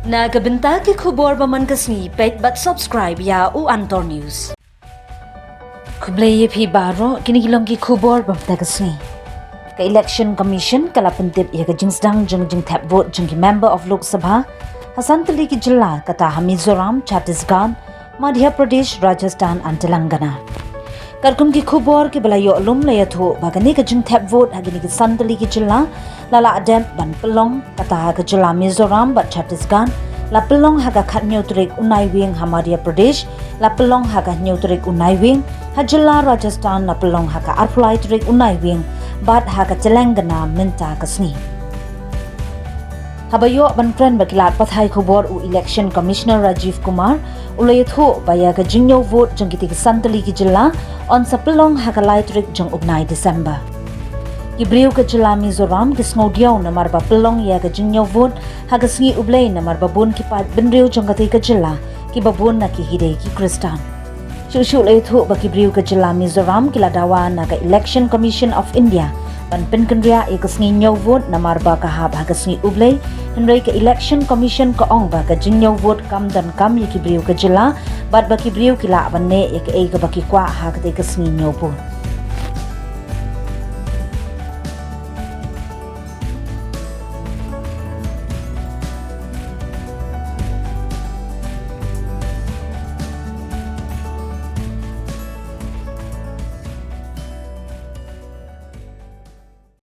Nagabenta ki khubor baman kasni pet but subscribe ya u Antor News. Blei phi baro kinigilong ki khubor bamta kasni. Ka election commission kala pentip ya ka jingsdang jing tap vote jing ki member of Lok Sabha Hasantali ki jilla kata Mizoram, Chhattisgarh, Madhya Pradesh, Rajasthan and Telangana. Karkum ki khubor ki balayo alum layatho bagani ka jing tap vote hagini ki Santali ki jilla lala adem ban pelong kata ka jilla Mizoram bat Chhattisgarh la pelong haga khat nyotrik unai wing Madhya Pradesh la pelong haga nyotrik unai wing hajilla Rajasthan la pelong haga arpulai trik unai wing bat haga Telangana minta kasni. Habayo ban kren bakilat pathai khubor u election commissioner Rajiv Kumar ulayatho baya ka jingyo vote jangkiti ki Santali ki jilla on sapelong hagalai trik jang ugnai December. Ibriu ka jilla Mizoram ki snodiyaw na marba pelong ya ka jingyo vote hagasngi Blei na marba bun ki pat benriu jangkati ka jilla ki babun na ki hide ki Kristan. Shushu ulayatho baki briu ka jilla Mizoram ki ladawa na ka election commission of India ban penkendria ikasngi nyaw vote na marba kahab hagasngi Blei henry ka election commission ka ong ba ka jingyo vote kam dan kam yaki briu ka jilla bat baki briu kila banne ek ka baki kwa hagate kasngi nyaw vote.